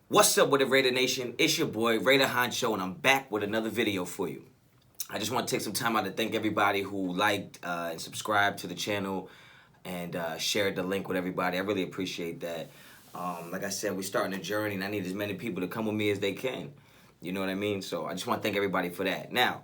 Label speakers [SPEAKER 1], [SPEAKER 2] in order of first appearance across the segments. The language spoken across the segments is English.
[SPEAKER 1] What's up with the Raider Nation? It's your boy, Raider Honcho, and I'm back with another video for you. I just want to take some time out to thank everybody who liked and subscribed to the channel and shared the link with everybody. I really appreciate that. Like I said, we're starting a journey, and I need as many people to come with me as they can. You know what I mean? So I just want to thank everybody for that. Now,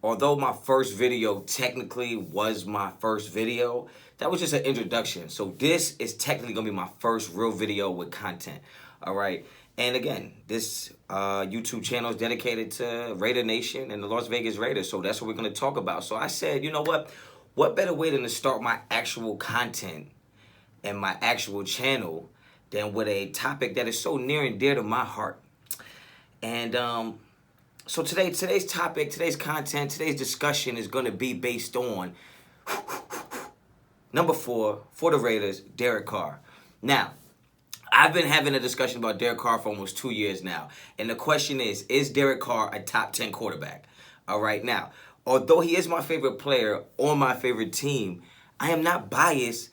[SPEAKER 1] although my first video technically was my first video, that was just an introduction. So this is technically going to be my first real video with content. All right. And again, this YouTube channel is dedicated to Raider Nation and the Las Vegas Raiders. So that's what we're going to talk about. So I said, you know what? What better way than to start my actual content and my actual channel than with a topic that is so near and dear to my heart. And so today's topic, today's content, today's discussion is going to be based on number 4 for the Raiders, Derek Carr. Now, I've been having a discussion about Derek Carr for almost 2 years now. And the question is Derek Carr a top 10 quarterback? All right, now, although he is my favorite player on my favorite team, I am not biased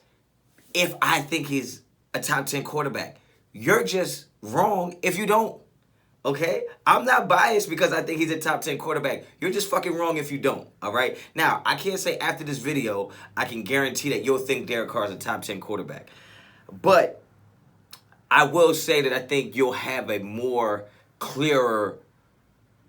[SPEAKER 1] if I think he's a top 10 quarterback. You're just wrong if you don't. Okay? I'm not biased because I think he's a top 10 quarterback. You're just fucking wrong if you don't. All right? Now, I can't say after this video, I can guarantee that you'll think Derek Carr is a top 10 quarterback. But I will say that I think you'll have a more clearer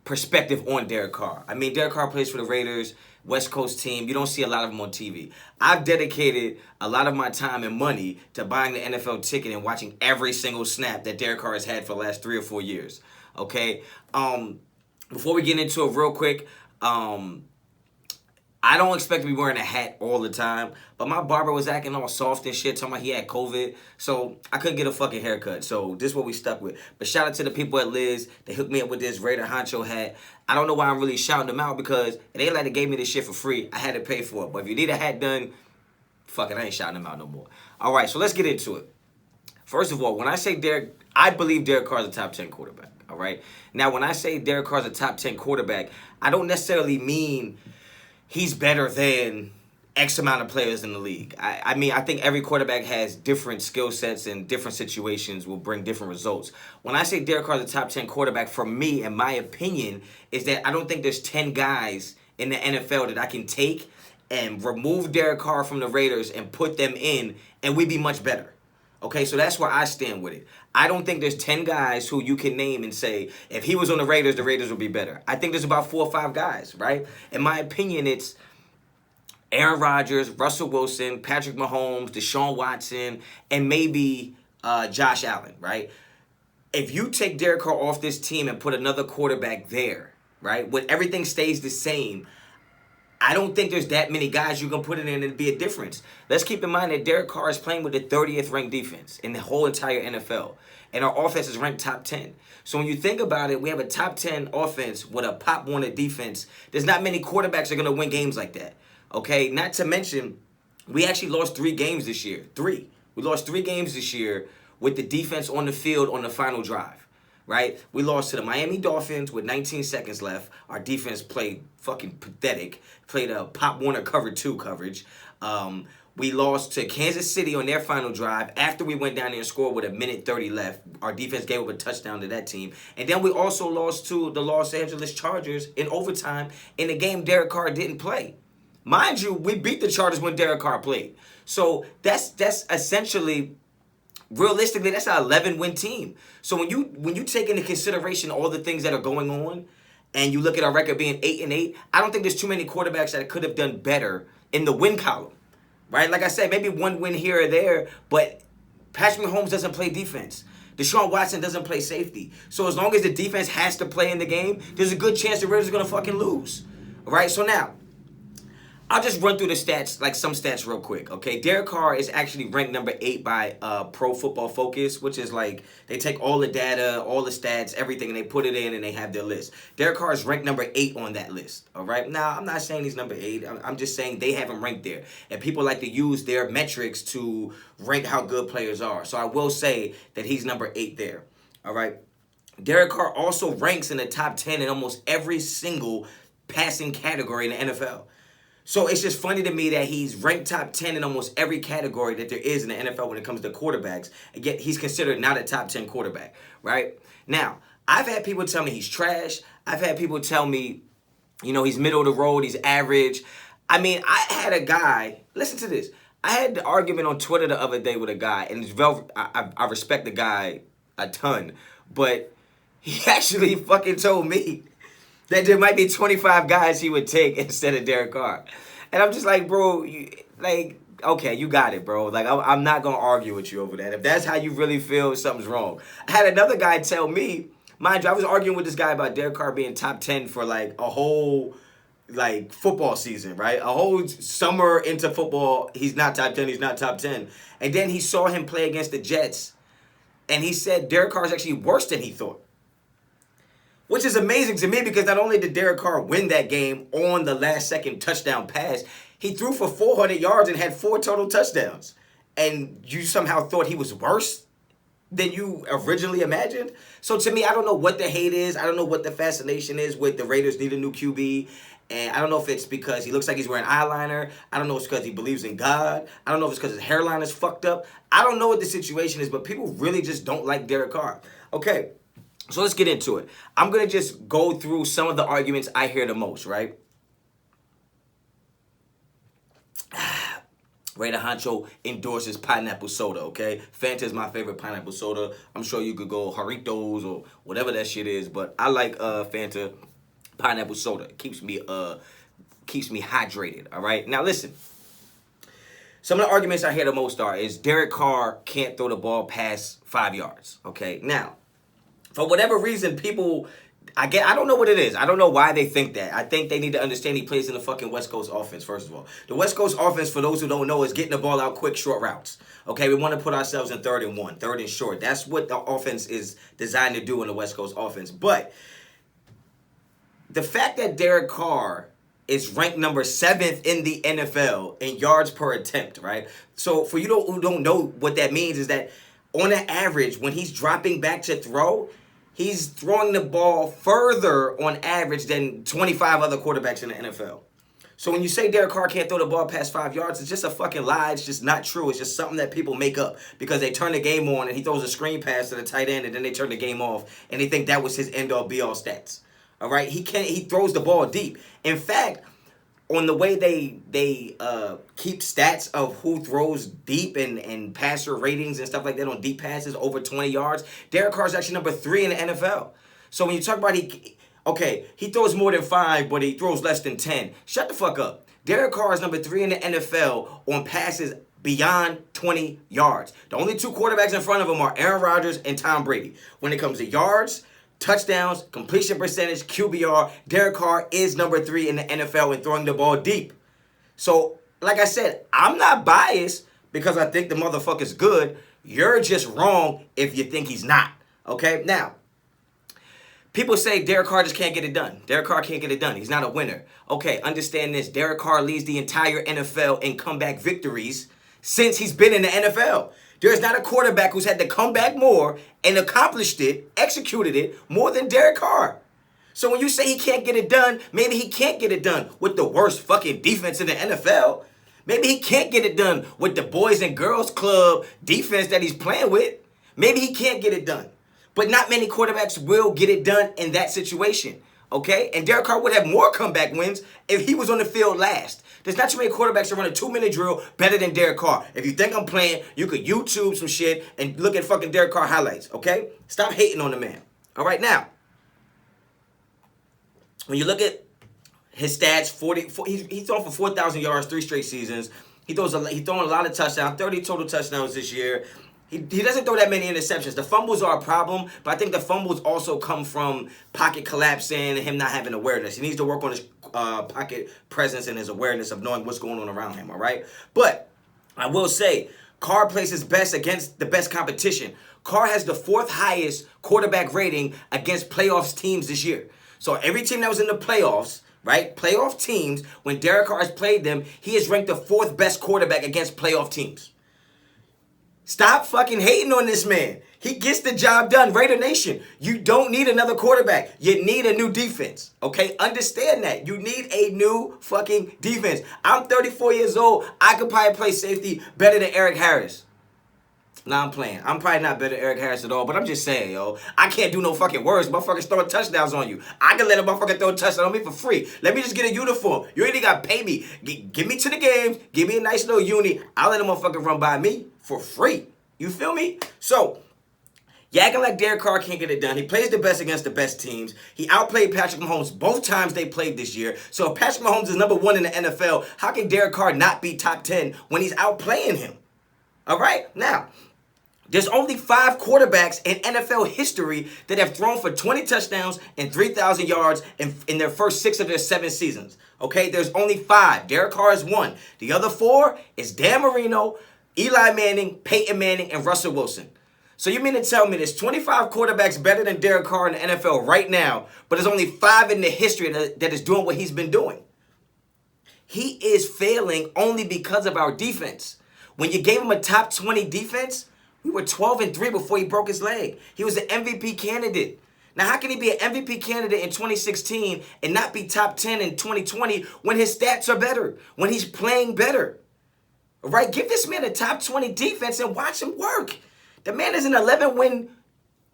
[SPEAKER 1] perspective on Derek Carr. I mean, Derek Carr plays for the Raiders, West Coast team. You don't see a lot of them on TV. I've dedicated a lot of my time and money to buying the NFL ticket and watching every single snap that Derek Carr has had for the last 3 or 4 years. Okay? Before we get into it real quick, I don't expect to be wearing a hat all the time, but my barber was acting all soft and shit, talking about he had COVID, so I couldn't get a fucking haircut, so this is what we stuck with. But shout out to the people at Liz. They hooked me up with this Raider Honcho hat. I don't know why I'm really shouting them out because it ain't like they gave me this shit for free. I had to pay for it, but if you need a hat done, fuck it, I ain't shouting them out no more. All right, so let's get into it. First of all, when I say Derek, I believe Derek Carr is a top 10 quarterback, all right? Now, when I say Derek Carr is a top 10 quarterback, I don't necessarily mean he's better than X amount of players in the league. I mean, I think every quarterback has different skill sets and different situations will bring different results. When I say Derek Carr is a top 10 quarterback, for me, in my opinion, is that I don't think there's 10 guys in the NFL that I can take and remove Derek Carr from the Raiders and put them in, and we'd be much better. Okay, so that's where I stand with it. I don't think there's 10 guys who you can name and say, if he was on the Raiders would be better. I think there's about 4 or 5 guys, right? In my opinion, it's Aaron Rodgers, Russell Wilson, Patrick Mahomes, Deshaun Watson, and maybe Josh Allen, right? If you take Derek Carr off this team and put another quarterback there, right, when everything stays the same, I don't think there's that many guys you can put in and it'd be a difference. Let's keep in mind that Derek Carr is playing with the 30th ranked defense in the whole entire NFL. And our offense is ranked top 10. So when you think about it, we have a top 10 offense with a Pop Warner defense. There's not many quarterbacks that are going to win games like that. Okay? Not to mention, we actually lost 3 games this year. 3. We lost 3 games this year with the defense on the field on the final drive. Right? We lost to the Miami Dolphins with 19 seconds left. Our defense played fucking pathetic. Played a Pop Warner cover 2 coverage. We lost to Kansas City on their final drive after we went down there and scored with 1:30 left. Our defense gave up a touchdown to that team. And then we also lost to the Los Angeles Chargers in overtime in a game Derek Carr didn't play. Mind you, we beat the Chargers when Derek Carr played. So that's essentially, realistically, that's an 11-win team. So when you take into consideration all the things that are going on, and you look at our record being 8-8, I don't think there's too many quarterbacks that could have done better in the win column, right? Like I said, maybe 1 win here or there, but Patrick Mahomes doesn't play defense. Deshaun Watson doesn't play safety. So as long as the defense has to play in the game, there's a good chance the Raiders are going to fucking lose, all right? So now, I'll just run through the stats, like some stats real quick, okay? Derek Carr is actually ranked number 8 by Pro Football Focus, which is like, they take all the data, all the stats, everything, and they put it in and they have their list. Derek Carr is ranked number 8 on that list, all right? Now, I'm not saying he's number 8. I'm just saying they have him ranked there. And people like to use their metrics to rank how good players are. So I will say that he's number 8 there, all right? Derek Carr also ranks in the top 10 in almost every single passing category in the NFL. So it's just funny to me that he's ranked top 10 in almost every category that there is in the NFL when it comes to quarterbacks, and yet he's considered not a top 10 quarterback, right? Now, I've had people tell me he's trash. I've had people tell me, he's middle of the road, he's average. I mean, I had a guy, listen to this. I had the argument on Twitter the other day with a guy, and I respect the guy a ton, but he actually fucking told me that there might be 25 guys he would take instead of Derek Carr. And I'm just like, bro, okay, you got it, bro. Like, I'm not going to argue with you over that. If that's how you really feel, something's wrong. I had another guy tell me, mind you, I was arguing with this guy about Derek Carr being top 10 for, like, a whole, like, football season, right? A whole summer into football, he's not top 10, he's not top 10. And then he saw him play against the Jets, and he said Derek Carr is actually worse than he thought. Which is amazing to me because not only did Derek Carr win that game on the last second touchdown pass, he threw for 400 yards and had 4 total touchdowns. And you somehow thought he was worse than you originally imagined? So to me, I don't know what the hate is. I don't know what the fascination is with the Raiders need a new QB. And I don't know if it's because he looks like he's wearing eyeliner. I don't know if it's because he believes in God. I don't know if it's because his hairline is fucked up. I don't know what the situation is, but people really just don't like Derek Carr. Okay. So let's get into it. I'm going to just go through some of the arguments I hear the most, right? Raider Honcho endorses pineapple soda, okay? Fanta is my favorite pineapple soda. I'm sure you could go Jarritos or whatever that shit is, but I like Fanta pineapple soda. It keeps me hydrated, all right? Now listen. Some of the arguments I hear the most is Derek Carr can't throw the ball past 5 yards, okay? Now, for whatever reason, people, I don't know what it is. I don't know why they think that. I think they need to understand he plays in the fucking West Coast offense, first of all. The West Coast offense, for those who don't know, is getting the ball out quick, short routes. Okay, we want to put ourselves in 3rd and 1, 3rd and short. That's what the offense is designed to do in the West Coast offense. But the fact that Derek Carr is ranked number 7th in the NFL in yards per attempt, right? So for you who don't know what that means is that on an average, when he's dropping back to throw, he's throwing the ball further on average than 25 other quarterbacks in the NFL. So when you say Derek Carr can't throw the ball past 5 yards, it's just a fucking lie. It's just not true. It's just something that people make up because they turn the game on and he throws a screen pass to the tight end and then they turn the game off and they think that was his end-all be-all stats. All right? He throws the ball deep. In fact, on the way they keep stats of who throws deep and passer ratings and stuff like that on deep passes over 20 yards, Derek Carr is actually number 3 in the NFL. So when you talk about he throws more than 5, but he throws less than 10. Shut the fuck up. Derek Carr is number 3 in the NFL on passes beyond 20 yards. The only 2 quarterbacks in front of him are Aaron Rodgers and Tom Brady. When it comes to yards, touchdowns, completion percentage, QBR, Derek Carr is number 3 in the NFL in throwing the ball deep. So, like I said, I'm not biased because I think the motherfucker's good. You're just wrong if you think he's not. Okay? Now, people say Derek Carr just can't get it done. Derek Carr can't get it done. He's not a winner. Okay, understand this. Derek Carr leads the entire NFL in comeback victories since he's been in the NFL. There's not a quarterback who's had to come back more and accomplished it, executed it, more than Derek Carr. So when you say he can't get it done, maybe he can't get it done with the worst fucking defense in the NFL. Maybe he can't get it done with the Boys and Girls Club defense that he's playing with. Maybe he can't get it done. But not many quarterbacks will get it done in that situation. Okay? And Derek Carr would have more comeback wins if he was on the field last. There's not too many quarterbacks that run a 2-minute drill better than Derek Carr. If you think I'm playing, you could YouTube some shit and look at fucking Derek Carr highlights, okay? Stop hating on the man. All right, now, when you look at his stats, he's thrown for 4,000 yards 3 straight seasons. He's throwing a lot of touchdowns, 30 total touchdowns this year. He doesn't throw that many interceptions. The fumbles are a problem, but I think the fumbles also come from pocket collapsing and him not having awareness. He needs to work on his pocket presence and his awareness of knowing what's going on around him, all right? But I will say, Carr plays his best against the best competition. Carr has the 4th highest quarterback rating against playoffs teams this year. So every team that was in the playoffs, right, playoff teams, when Derek Carr has played them, he is ranked the 4th best quarterback against playoff teams. Stop fucking hating on this man. He gets the job done. Raider Nation, you don't need another quarterback. You need a new defense, okay? Understand that. You need a new fucking defense. I'm 34 years old. I could probably play safety better than Eric Harris. Nah, I'm playing. I'm probably not better than Eric Harris at all, but I'm just saying, yo. I can't do no fucking words. Motherfuckers throwing touchdowns on you. I can let a motherfucker throw a touchdown on me for free. Let me just get a uniform. You ain't got to pay me. Give me to the games. Give me a nice little uni. I'll let a motherfucker run by me for free. You feel me? So, you acting like Derek Carr can't get it done. He plays the best against the best teams. He outplayed Patrick Mahomes both times they played this year. So if Patrick Mahomes is number 1 in the NFL, how can Derek Carr not be top 10 when he's outplaying him? All right? Now, there's only 5 quarterbacks in NFL history that have thrown for 20 touchdowns and 3,000 yards in their first 6 of their 7 seasons. Okay? There's only 5. Derek Carr is 1. The other 4 is Dan Marino, Eli Manning, Peyton Manning, and Russell Wilson. So you mean to tell me there's 25 quarterbacks better than Derek Carr in the NFL right now, but there's only 5 in the history that is doing what he's been doing? He is failing only because of our defense. When you gave him a top 20 defense, we were 12-3 before he broke his leg. He was an MVP candidate. Now, how can he be an MVP candidate in 2016 and not be top 10 in 2020 when his stats are better, when he's playing better? All right? Give this man a top 20 defense and watch him work. The man is an 11-win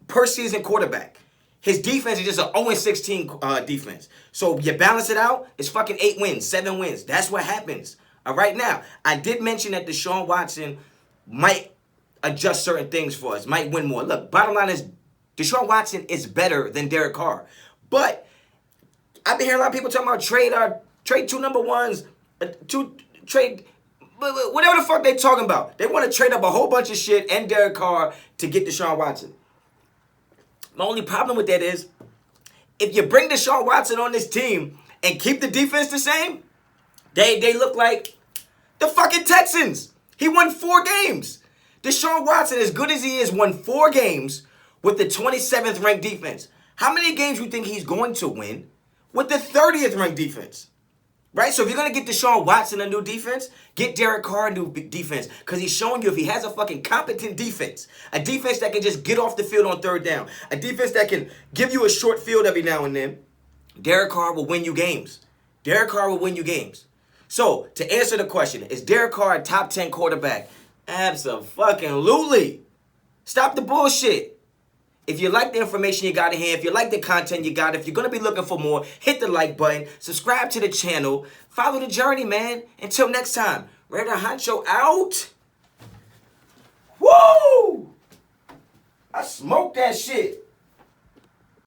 [SPEAKER 1] per season quarterback. His defense is just an 0-16 defense. So you balance it out, it's fucking 8 wins, 7 wins. That's what happens. All right? Now, I did mention that Deshaun Watson might adjust certain things for us, might win more. Look, bottom line is Deshaun Watson is better than Derek Carr. But I've been hearing a lot of people talking about trade 2 number 1s, trade whatever the fuck they talking about. They want to trade up a whole bunch of shit and Derek Carr to get Deshaun Watson. My only problem with that is if you bring Deshaun Watson on this team and keep the defense the same, they look like the fucking Texans. He won 4 games. Deshaun Watson, as good as he is, won 4 games with the 27th ranked defense. How many games do you think he's going to win with the 30th ranked defense? Right? So if you're going to get Deshaun Watson a new defense, get Derek Carr a new defense. Because he's showing you if he has a fucking competent defense, a defense that can just get off the field on 3rd down, a defense that can give you a short field every now and then, Derek Carr will win you games. Derek Carr will win you games. So, to answer the question, is Derek Carr a top 10 quarterback? Abso-fucking-lutely. Stop the bullshit. If you like the information you got in here, if you like the content you got, if you're going to be looking for more, hit the like button, subscribe to the channel, follow the journey, man. Until next time, Raider Honcho out. Woo! I smoked that shit.